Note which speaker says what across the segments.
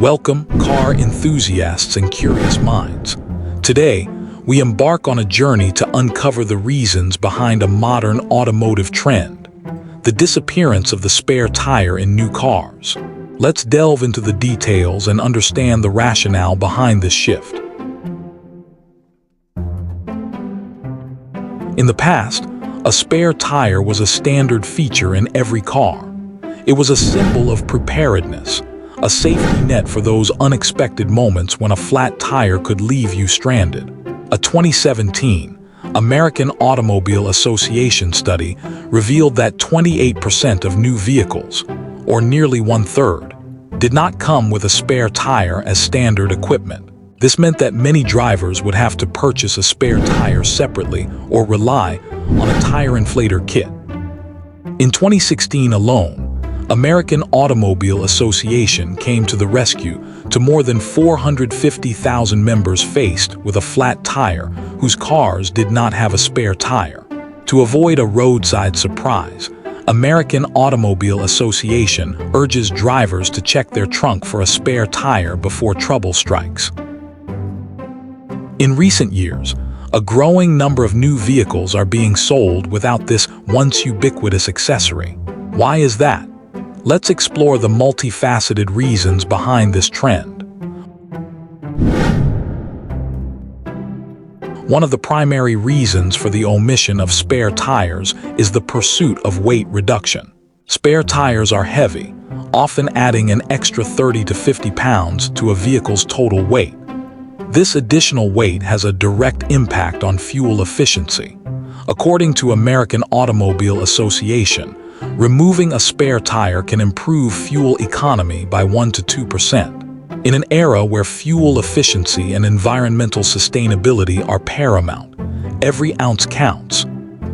Speaker 1: Welcome, car enthusiasts and curious minds. Today, we embark on a journey to uncover the reasons behind a modern automotive trend, the disappearance of the spare tire in new cars. Let's delve into the details and understand the rationale behind this shift. In the past, a spare tire was a standard feature in every car. It was a symbol of preparedness, a safety net for those unexpected moments when a flat tire could leave you stranded. A 2017 American Automobile Association study revealed that 28% of new vehicles, or nearly one-third, did not come with a spare tire as standard equipment. This meant that many drivers would have to purchase a spare tire separately or rely on a tire inflator kit. In 2016 alone, American Automobile Association came to the rescue to more than 450,000 members faced with a flat tire whose cars did not have a spare tire. To avoid a roadside surprise, American Automobile Association urges drivers to check their trunk for a spare tire before trouble strikes. In recent years, a growing number of new vehicles are being sold without this once ubiquitous accessory. Why is that? Let's explore the multifaceted reasons behind this trend. One of the primary reasons for the omission of spare tires is the pursuit of weight reduction. Spare tires are heavy, often adding an extra 30 to 50 pounds to a vehicle's total weight. This additional weight has a direct impact on fuel efficiency. According to American Automobile Association, removing a spare tire can improve fuel economy by 1 to 2%. In an era where fuel efficiency and environmental sustainability are paramount, every ounce counts.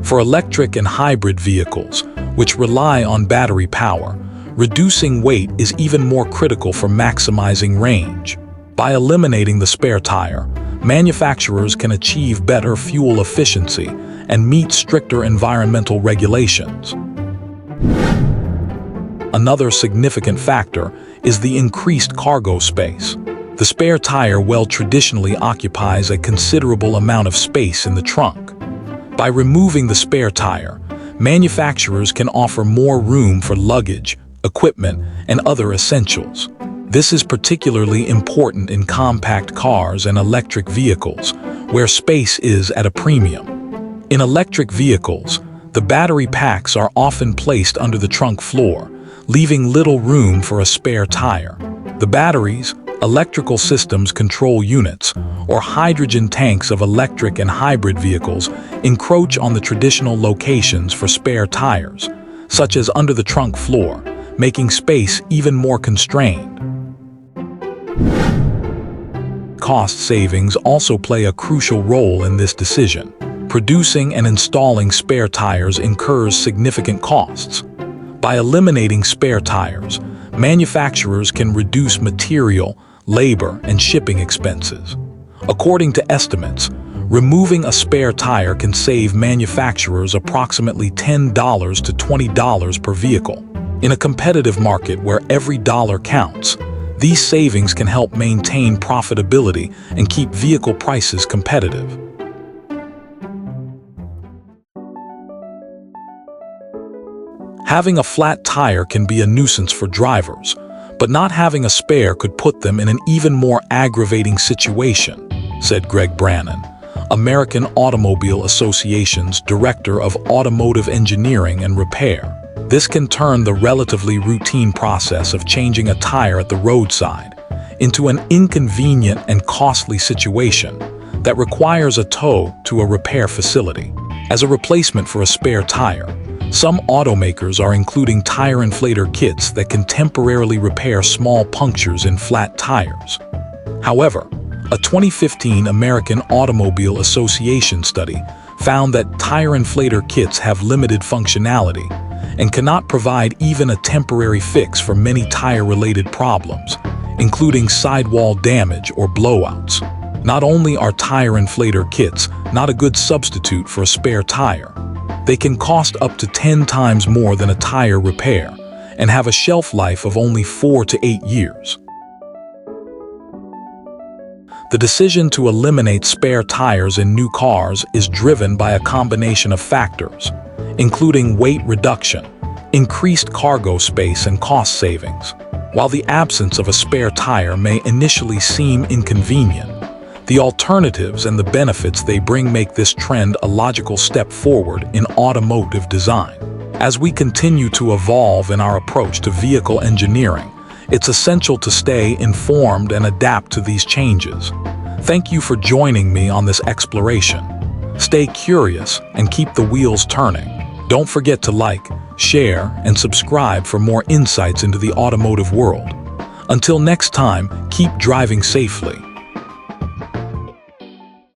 Speaker 1: For electric and hybrid vehicles, which rely on battery power, reducing weight is even more critical for maximizing range. By eliminating the spare tire, manufacturers can achieve better fuel efficiency and meet stricter environmental regulations. Another significant factor is the increased cargo space. The spare tire traditionally occupies a considerable amount of space in the trunk. By removing the spare tire, manufacturers can offer more room for luggage, equipment, and other essentials. This is particularly important in compact cars and electric vehicles, where space is at a premium. In electric vehicles, the battery packs are often placed under the trunk floor, leaving little room for a spare tire. The batteries, electrical systems control units, or hydrogen tanks of electric and hybrid vehicles encroach on the traditional locations for spare tires, such as under the trunk floor, making space even more constrained. Cost savings also play a crucial role in this decision. Producing and installing spare tires incurs significant costs. By eliminating spare tires, manufacturers can reduce material, labor, and shipping expenses. According to estimates, removing a spare tire can save manufacturers approximately $10 to $20 per vehicle. In a competitive market where every dollar counts, these savings can help maintain profitability and keep vehicle prices competitive. Having a flat tire can be a nuisance for drivers, but not having a spare could put them in an even more aggravating situation, said Greg Brannon, American Automobile Association's Director of Automotive Engineering and Repair. This can turn the relatively routine process of changing a tire at the roadside into an inconvenient and costly situation that requires a tow to a repair facility. As a replacement for a spare tire, some automakers are including tire inflator kits that can temporarily repair small punctures in flat tires. However, a 2015 American Automobile Association study found that tire inflator kits have limited functionality and cannot provide even a temporary fix for many tire-related problems, including sidewall damage or blowouts. Not only are tire inflator kits not a good substitute for a spare tire, they can cost up to 10 times more than a tire repair and have a shelf life of only 4 to 8 years. The decision to eliminate spare tires in new cars is driven by a combination of factors, including weight reduction, increased cargo space, and cost savings. While the absence of a spare tire may initially seem inconvenient, the alternatives and the benefits they bring make this trend a logical step forward in automotive design. As we continue to evolve in our approach to vehicle engineering, it's essential to stay informed and adapt to these changes. Thank you for joining me on this exploration. Stay curious and keep the wheels turning. Don't forget to like, share, and subscribe for more insights into the automotive world. Until next time, keep driving safely.